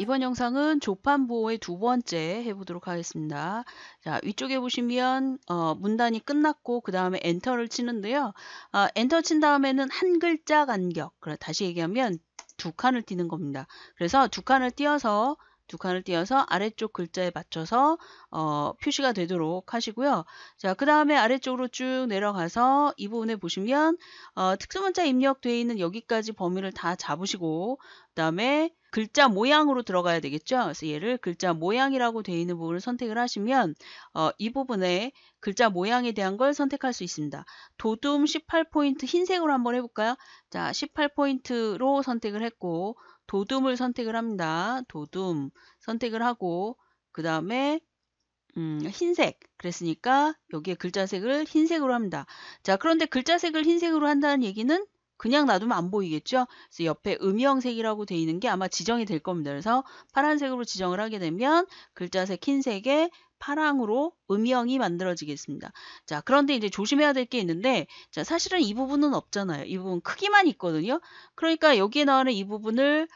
이번 영상은 조판부호의 두 번째 해보도록 하겠습니다. 자, 위쪽에 보시면 문단이 끝났고 그 다음에 엔터를 치는데요. 엔터 친 다음에는 한 글자 간격, 다시 얘기하면 두 칸을 띄는 겁니다. 그래서 두 칸을 띄어서 아래쪽 글자에 맞춰서 표시가 되도록 하시고요. 자, 그 다음에 아래쪽으로 쭉 내려가서 이 부분에 보시면 특수문자 입력되어 있는 여기까지 범위를 다 잡으시고 그 다음에 글자 모양으로 들어가야 되겠죠. 그래서 얘를 글자 모양이라고 되어 있는 부분을 선택을 하시면 이 부분에 글자 모양에 대한 걸 선택할 수 있습니다. 도둠 18포인트 흰색으로 한번 해볼까요? 자, 18포인트로 선택을 했고 도둠을 선택을 합니다. 도둠 선택을 하고 그 다음에 흰색 그랬으니까 여기에 글자색을 흰색으로 합니다. 자, 그런데 글자색을 흰색으로 한다는 얘기는 그냥 놔두면 안 보이겠죠? 그래서 옆에 음영색이라고 되어 있는 게 아마 지정이 될 겁니다. 그래서 파란색으로 지정을 하게 되면 글자색 흰색에 파랑으로 음영이 만들어지겠습니다. 자, 그런데 이제 조심해야 될 게 있는데, 자, 사실은 이 부분은 없잖아요. 이 부분 크기만 있거든요. 그러니까 여기에 나오는 이 부분을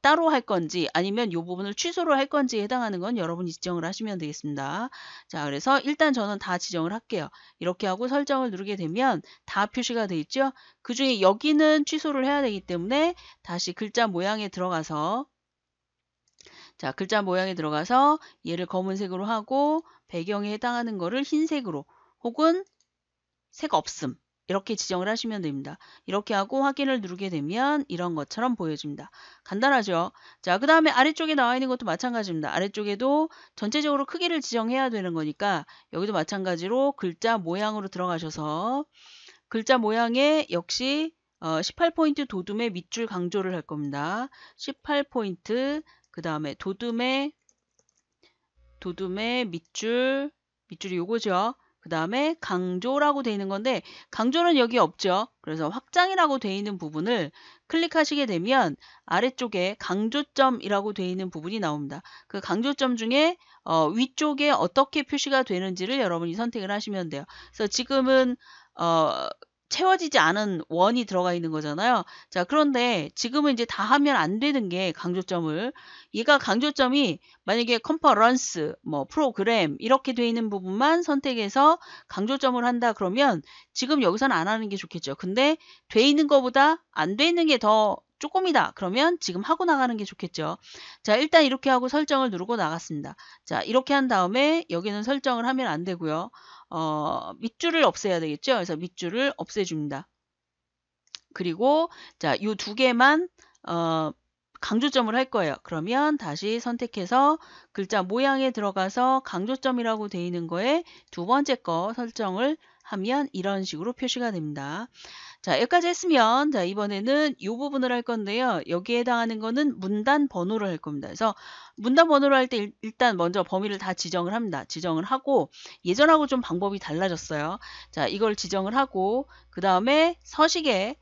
따로 할 건지 아니면 이 부분을 취소로 할 건지에 해당하는 건 여러분이 지정을 하시면 되겠습니다. 자, 그래서 일단 저는 다 지정을 할게요. 이렇게 하고 설정을 누르게 되면 다 표시가 되어 있죠. 그 중에 여기는 취소를 해야 되기 때문에 다시 글자 모양에 들어가서 자, 글자 모양에 들어가서 얘를 검은색으로 하고 배경에 해당하는 거를 흰색으로 혹은 색 없음 이렇게 지정을 하시면 됩니다. 이렇게 하고 확인을 누르게 되면 이런 것처럼 보여집니다. 간단하죠? 자, 그 다음에 아래쪽에 나와 있는 것도 마찬가지입니다. 아래쪽에도 전체적으로 크기를 지정해야 되는 거니까 여기도 마찬가지로 글자 모양으로 들어가셔서 글자 모양에 역시 18포인트 도둠의 밑줄 강조를 할 겁니다. 18포인트 그 다음에 도둠의 밑줄이 요거죠. 그 다음에 강조라고 되어 있는 건데 강조는 여기 없죠. 그래서 확장이라고 되어 있는 부분을 클릭하시게 되면 아래쪽에 강조점이라고 되어 있는 부분이 나옵니다. 그 강조점 중에 위쪽에 어떻게 표시가 되는지를 여러분이 선택을 하시면 돼요. 그래서 지금은 채워지지 않은 원이 들어가 있는 거잖아요. 자, 그런데 지금은 이제 다 하면 안 되는 게 강조점을 얘가 강조점이 만약에 컨퍼런스, 뭐 프로그램 이렇게 돼 있는 부분만 선택해서 강조점을 한다 그러면 지금 여기서는 안 하는 게 좋겠죠. 근데 돼 있는 것보다 안 돼 있는 게 더 조금이다. 그러면 지금 하고 나가는 게 좋겠죠. 자, 일단 이렇게 하고 설정을 누르고 나갔습니다. 자, 이렇게 한 다음에 여기는 설정을 하면 안 되고요. 밑줄을 없애야 되겠죠. 그래서 밑줄을 없애줍니다. 그리고 자, 이 두 개만 강조점을 할 거예요. 그러면 다시 선택해서 글자 모양에 들어가서 강조점이라고 되어 있는 거에 두 번째 거 설정을 하면 이런 식으로 표시가 됩니다. 자, 여기까지 했으면 자, 이번에는 이 부분을 할 건데요. 여기에 해당하는 거는 문단 번호를 할 겁니다. 그래서 문단 번호를 할 때 일단 먼저 범위를 다 지정을 합니다. 지정을 하고 예전하고 좀 방법이 달라졌어요. 자, 이걸 지정을 하고 그 다음에 서식에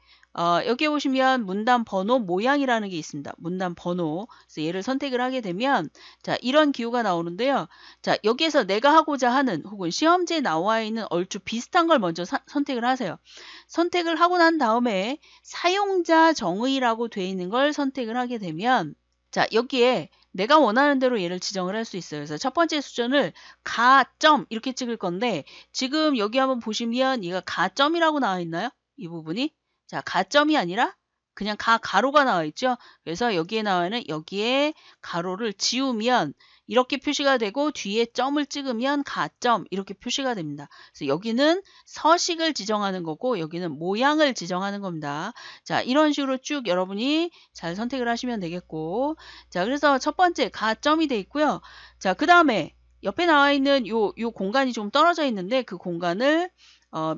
여기에 보시면 문단 번호 모양이라는 게 있습니다. 문단 번호. 그래서 얘를 선택을 하게 되면 자, 이런 기호가 나오는데요. 자, 여기에서 내가 하고자 하는 혹은 시험지에 나와 있는 얼추 비슷한 걸 먼저 선택을 하세요. 선택을 하고 난 다음에 사용자 정의라고 되어 있는 걸 선택을 하게 되면 자, 여기에 내가 원하는 대로 얘를 지정을 할 수 있어요. 그래서 첫 번째 수준을 가점 이렇게 찍을 건데 지금 여기 한번 보시면 얘가 가점이라고 나와 있나요? 이 부분이 자, 가점이 아니라 그냥 가로가 나와 있죠. 그래서 여기에 나와 있는 여기에 가로를 지우면 이렇게 표시가 되고 뒤에 점을 찍으면 가점 이렇게 표시가 됩니다. 그래서 여기는 서식을 지정하는 거고 여기는 모양을 지정하는 겁니다. 자, 이런 식으로 쭉 여러분이 잘 선택을 하시면 되겠고 자, 그래서 첫 번째 가점이 돼 있고요. 자, 그 다음에 옆에 나와 있는 요 공간이 좀 떨어져 있는데 그 공간을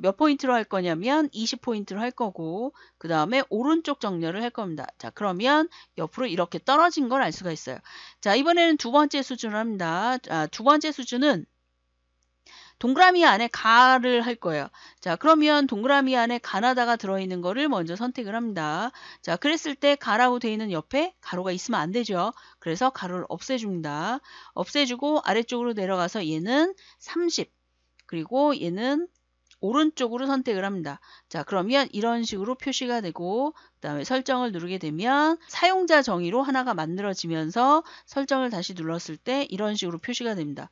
몇 포인트로 할 거냐면 20포인트로 할 거고 그 다음에 오른쪽 정렬을 할 겁니다. 자, 그러면 옆으로 이렇게 떨어진 걸 알 수가 있어요. 자, 이번에는 두 번째 수준을 합니다. 자, 두 번째 수준은 동그라미 안에 가를 할 거예요. 자, 그러면 동그라미 안에 가나다가 들어있는 거를 먼저 선택을 합니다. 자, 그랬을 때 가라고 되어 있는 옆에 가로가 있으면 안 되죠. 그래서 가로를 없애줍니다. 없애주고 아래쪽으로 내려가서 얘는 30 그리고 얘는 오른쪽으로 선택을 합니다. 자, 그러면 이런 식으로 표시가 되고 그 다음에 설정을 누르게 되면 사용자 정의로 하나가 만들어지면서 설정을 다시 눌렀을 때 이런 식으로 표시가 됩니다.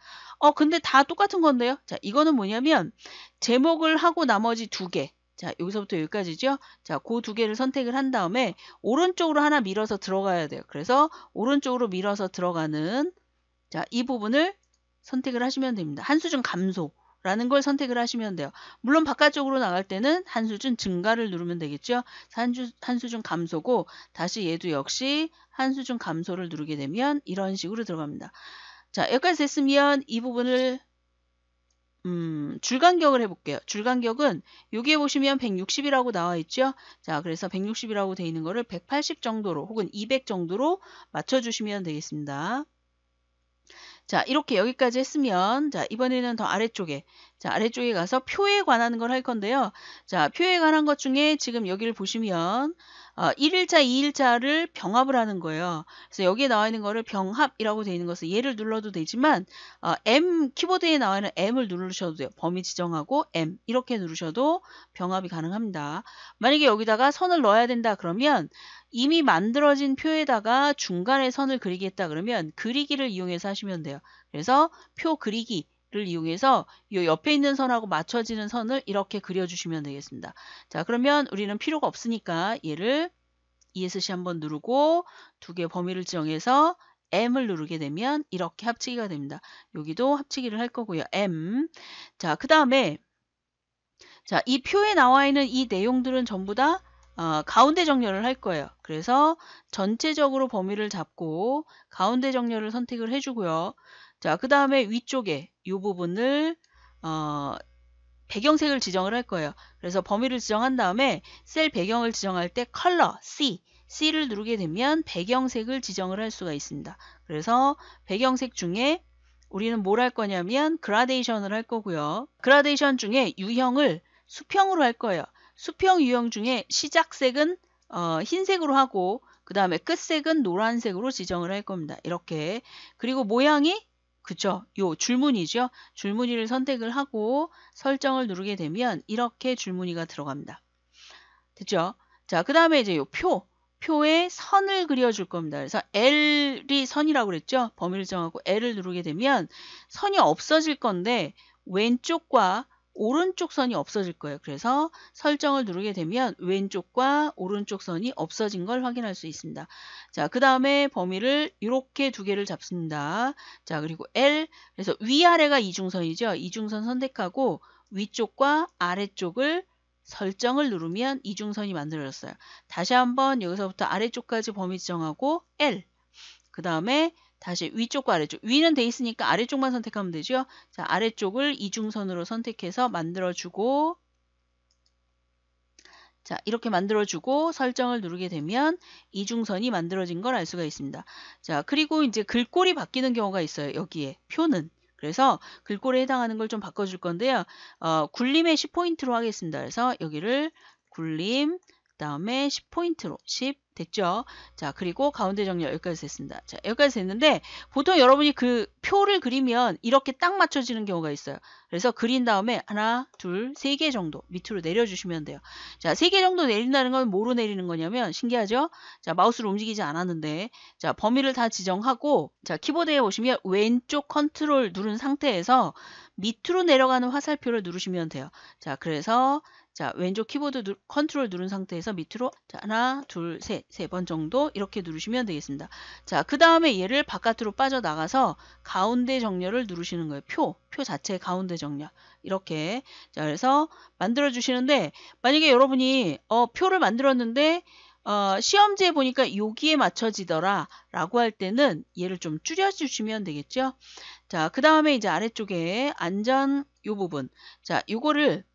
근데 다 똑같은 건데요. 자, 이거는 뭐냐면 제목을 하고 나머지 두 개. 자, 여기서부터 여기까지죠. 자, 그 두 개를 선택을 한 다음에 오른쪽으로 하나 밀어서 들어가야 돼요. 그래서 오른쪽으로 밀어서 들어가는 자, 이 부분을 선택을 하시면 됩니다. 한수준 감소라는 걸 선택을 하시면 돼요. 물론 바깥쪽으로 나갈 때는 한수준 증가를 누르면 되겠죠. 한수준 감소고 다시 얘도 역시 한수준 감소를 누르게 되면 이런 식으로 들어갑니다. 자, 여기까지 됐으면 이 부분을 줄간격을 해볼게요. 줄간격은 여기에 보시면 160이라고 나와 있죠. 자, 그래서 160이라고 돼 있는 거를 180 정도로 혹은 200 정도로 맞춰주시면 되겠습니다. 자, 이렇게 여기까지 했으면 자, 이번에는 더 아래쪽에 자, 아래쪽에 가서 표에 관한 걸 할 건데요. 자, 표에 관한 것 중에 지금 여기를 보시면 1일자, 2일자를 병합을 하는 거예요. 그래서 여기에 나와 있는 거를 병합이라고 되어 있는 것을 얘를 눌러도 되지만 M 키보드에 나와 있는 M을 누르셔도 돼요. 범위 지정하고 M 이렇게 누르셔도 병합이 가능합니다. 만약에 여기다가 선을 넣어야 된다 그러면 이미 만들어진 표에다가 중간에 선을 그리겠다 그러면 그리기를 이용해서 하시면 돼요. 그래서 표 그리기를 이용해서 이 옆에 있는 선하고 맞춰지는 선을 이렇게 그려주시면 되겠습니다. 자, 그러면 우리는 필요가 없으니까 얘를 ESC 한번 누르고 두 개 범위를 지정해서 M을 누르게 되면 이렇게 합치기가 됩니다. 여기도 합치기를 할 거고요. M. 자, 그 다음에 자, 이 표에 나와 있는 이 내용들은 전부 다 가운데 정렬을 할 거예요. 그래서 전체적으로 범위를 잡고 가운데 정렬을 선택을 해주고요. 자, 그 다음에 위쪽에 이 부분을 배경색을 지정을 할 거예요. 그래서 범위를 지정한 다음에 셀 배경을 지정할 때 컬러 C를 누르게 되면 배경색을 지정을 할 수가 있습니다. 그래서 배경색 중에 우리는 뭘 할 거냐면 그라데이션을 할 거고요. 그라데이션 중에 유형을 수평으로 할 거예요. 수평 유형 중에 시작색은 흰색으로 하고 그 다음에 끝색은 노란색으로 지정을 할 겁니다. 이렇게. 그리고 모양이 그쵸? 요 줄무늬죠. 줄무늬를 선택을 하고 설정을 누르게 되면 이렇게 줄무늬가 들어갑니다. 됐죠? 자, 그 다음에 이제 요 표에 선을 그려줄 겁니다. 그래서 L이 선이라고 그랬죠? 범위를 정하고 L을 누르게 되면 선이 없어질 건데 왼쪽과 오른쪽 선이 없어질 거예요. 그래서 설정을 누르게 되면 왼쪽과 오른쪽 선이 없어진 걸 확인할 수 있습니다. 자, 그 다음에 범위를 이렇게 두 개를 잡습니다. 자, 그리고 L, 그래서 위아래가 이중선이죠. 이중선 선택하고 위쪽과 아래쪽을 설정을 누르면 이중선이 만들어졌어요. 다시 한번 여기서부터 아래쪽까지 범위 지정하고 L, 그 다음에 다시 위쪽과 아래쪽. 위는 돼 있으니까 아래쪽만 선택하면 되죠. 자, 아래쪽을 이중선으로 선택해서 만들어주고 자, 이렇게 만들어주고 설정을 누르게 되면 이중선이 만들어진 걸 알 수가 있습니다. 자, 그리고 이제 글꼴이 바뀌는 경우가 있어요. 여기에 표는. 그래서 글꼴에 해당하는 걸 좀 바꿔줄 건데요. 굴림의 10포인트로 하겠습니다. 그래서 여기를 굴림, 그 다음에 10포인트로 10 됐죠? 자, 그리고 가운데 정렬 여기까지 됐습니다. 자, 여기까지 됐는데 보통 여러분이 그 표를 그리면 이렇게 딱 맞춰지는 경우가 있어요. 그래서 그린 다음에 하나, 둘, 세 개 정도 밑으로 내려주시면 돼요. 자, 세 개 정도 내린다는 건 뭐로 내리는 거냐면 신기하죠? 자, 마우스를 움직이지 않았는데 자, 범위를 다 지정하고 자, 키보드에 보시면 왼쪽 컨트롤 누른 상태에서 밑으로 내려가는 화살표를 누르시면 돼요. 자, 그래서 자, 왼쪽 키보드 컨트롤 누른 상태에서 밑으로 자, 하나, 둘, 셋, 세 번 정도 이렇게 누르시면 되겠습니다. 자, 그 다음에 얘를 바깥으로 빠져나가서 가운데 정렬을 누르시는 거예요. 표 자체 가운데 정렬. 이렇게. 자, 그래서 만들어 주시는데 만약에 여러분이 표를 만들었는데 시험지에 보니까 여기에 맞춰지더라 라고 할 때는 얘를 좀 줄여주시면 되겠죠. 자, 그 다음에 이제 아래쪽에 안전 요 부분. 자, 요거를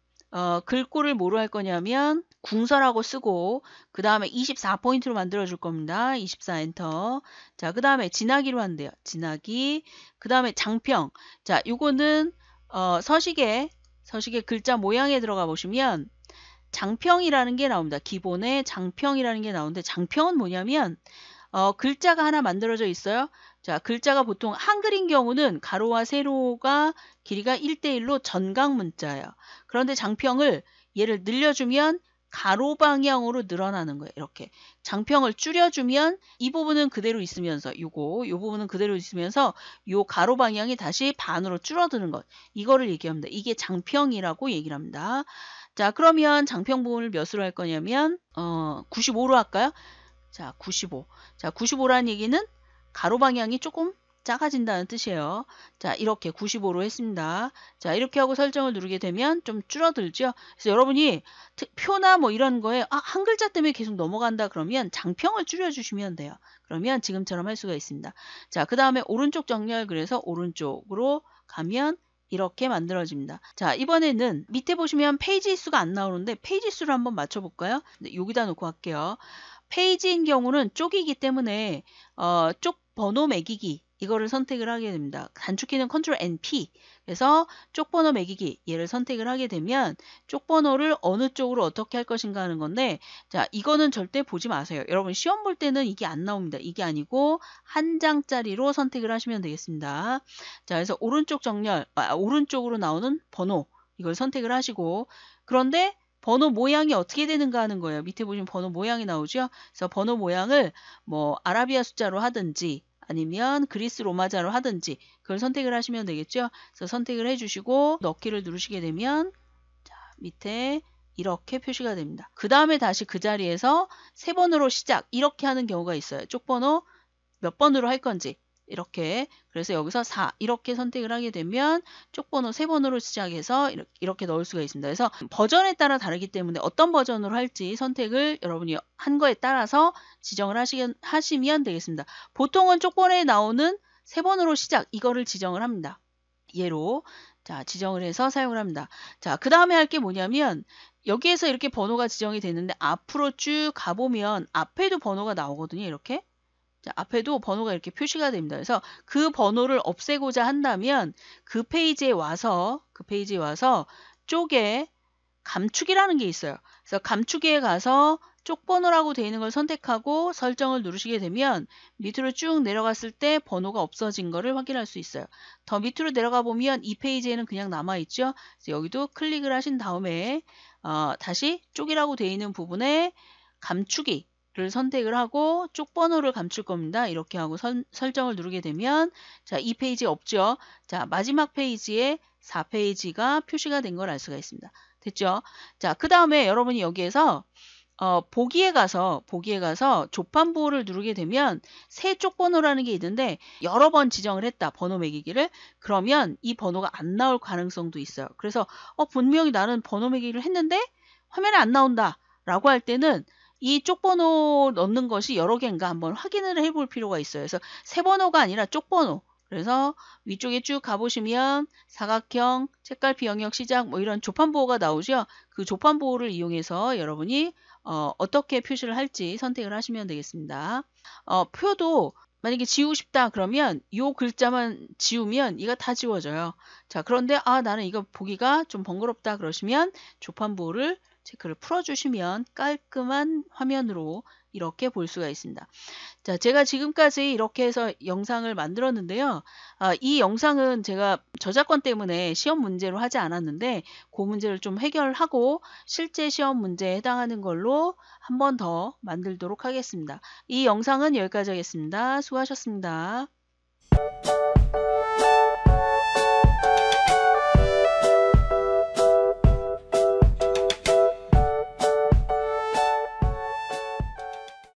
글꼴을 뭐로 할 거냐면 궁서라고 쓰고 그 다음에 24포인트로 만들어 줄 겁니다. 24 엔터. 자, 그 다음에 진하기로 한대요. 진하기. 그 다음에 장평. 자, 요거는 서식의 글자 모양에 들어가 보시면 장평이라는 게 나옵니다. 기본에 장평이라는 게 나오는데 장평은 뭐냐면 글자가 하나 만들어져 있어요. 자, 글자가 보통 한글인 경우는 가로와 세로가 길이가 1대1로 전강 문자예요. 그런데 장평을 얘를 늘려주면 가로 방향으로 늘어나는 거예요. 이렇게 장평을 줄여주면 이 부분은 그대로 있으면서 요 부분은 그대로 있으면서 요 가로 방향이 다시 반으로 줄어드는 것. 이거를 얘기합니다. 이게 장평이라고 얘기를 합니다. 자, 그러면 장평 부분을 몇으로 할 거냐면 95로 할까요? 자, 95. 자, 95라는 얘기는 가로 방향이 조금 작아진다는 뜻이에요. 자, 이렇게 95로 했습니다. 자, 이렇게 하고 설정을 누르게 되면 좀 줄어들죠. 그래서 여러분이 표나 뭐 이런 거에 한 글자 때문에 계속 넘어간다 그러면 장평을 줄여주시면 돼요. 그러면 지금처럼 할 수가 있습니다. 자, 그 다음에 오른쪽 정렬 그래서 오른쪽으로 가면 이렇게 만들어집니다. 자, 이번에는 밑에 보시면 페이지 수가 안 나오는데 페이지 수를 한번 맞춰볼까요? 네, 여기다 놓고 할게요. 페이지인 경우는 쪽이기 때문에 쪽 번호 매기기 이거를 선택을 하게 됩니다. 단축키는 Ctrl N-P 그래서 쪽 번호 매기기 얘를 선택을 하게 되면 쪽 번호를 어느 쪽으로 어떻게 할 것인가 하는 건데 자 이거는 절대 보지 마세요. 여러분 시험 볼 때는 이게 안 나옵니다. 이게 아니고 한 장짜리로 선택을 하시면 되겠습니다. 자 그래서 오른쪽 정렬 오른쪽으로 나오는 번호 이걸 선택을 하시고 그런데 번호 모양이 어떻게 되는가 하는 거예요. 밑에 보시면 번호 모양이 나오죠. 그래서 번호 모양을 뭐 아라비아 숫자로 하든지 아니면 그리스 로마자로 하든지 그걸 선택을 하시면 되겠죠. 그래서 선택을 해주시고 넣기를 누르시게 되면 자, 밑에 이렇게 표시가 됩니다. 그 다음에 다시 그 자리에서 세 번으로 시작 이렇게 하는 경우가 있어요. 쪽번호 몇 번으로 할 건지 이렇게 그래서 여기서 4 이렇게 선택을 하게 되면 쪽번호 3번으로 시작해서 이렇게 넣을 수가 있습니다. 그래서 버전에 따라 다르기 때문에 어떤 버전으로 할지 선택을 여러분이 한 거에 따라서 지정을 하시면 되겠습니다. 보통은 쪽번호에 나오는 3번으로 시작 이거를 지정을 합니다. 얘로 자 지정을 해서 사용을 합니다. 자 그 다음에 할 게 뭐냐면 여기에서 이렇게 번호가 지정이 되는데 앞으로 쭉 가보면 앞에도 번호가 나오거든요. 이렇게 자, 앞에도 번호가 이렇게 표시가 됩니다. 그래서 그 번호를 없애고자 한다면 그 페이지에 와서 쪽에 감축이라는 게 있어요. 그래서 감축에 가서 쪽 번호라고 되어 있는 걸 선택하고 설정을 누르시게 되면 밑으로 쭉 내려갔을 때 번호가 없어진 거를 확인할 수 있어요. 더 밑으로 내려가 보면 이 페이지에는 그냥 남아있죠. 그래서 여기도 클릭을 하신 다음에 다시 쪽이라고 되어 있는 부분에 감축이 를 선택을 하고 쪽 번호를 감출 겁니다. 이렇게 하고 설정을 누르게 되면 자, 이 페이지 없죠. 자, 마지막 페이지에 4페이지가 표시가 된 걸 알 수가 있습니다. 됐죠? 자, 그 다음에 여러분이 여기에서 보기에 가서 조판부호를 누르게 되면 새 쪽 번호라는 게 있는데 여러 번 지정을 했다. 번호 매기기를. 그러면 이 번호가 안 나올 가능성도 있어요. 그래서 분명히 나는 번호 매기기를 했는데 화면에 안 나온다. 라고 할 때는 이 쪽번호 넣는 것이 여러 개인가 한번 확인을 해볼 필요가 있어요. 그래서 세 번호가 아니라 쪽번호. 그래서 위쪽에 쭉 가보시면 사각형, 책갈피 영역 시작 뭐 이런 조판보호가 나오죠. 그 조판보호를 이용해서 여러분이 어떻게 표시를 할지 선택을 하시면 되겠습니다. 표도 만약에 지우고 싶다 그러면 이 글자만 지우면 이거 다 지워져요. 자 그런데 나는 이거 보기가 좀 번거롭다 그러시면 조판보호를 체크를 풀어주시면 깔끔한 화면으로 이렇게 볼 수가 있습니다. 자, 제가 지금까지 이렇게 해서 영상을 만들었는데요. 이 영상은 제가 저작권 때문에 시험 문제로 하지 않았는데 그 문제를 좀 해결하고 실제 시험 문제에 해당하는 걸로 한 번 더 만들도록 하겠습니다. 이 영상은 여기까지 하겠습니다. 수고하셨습니다.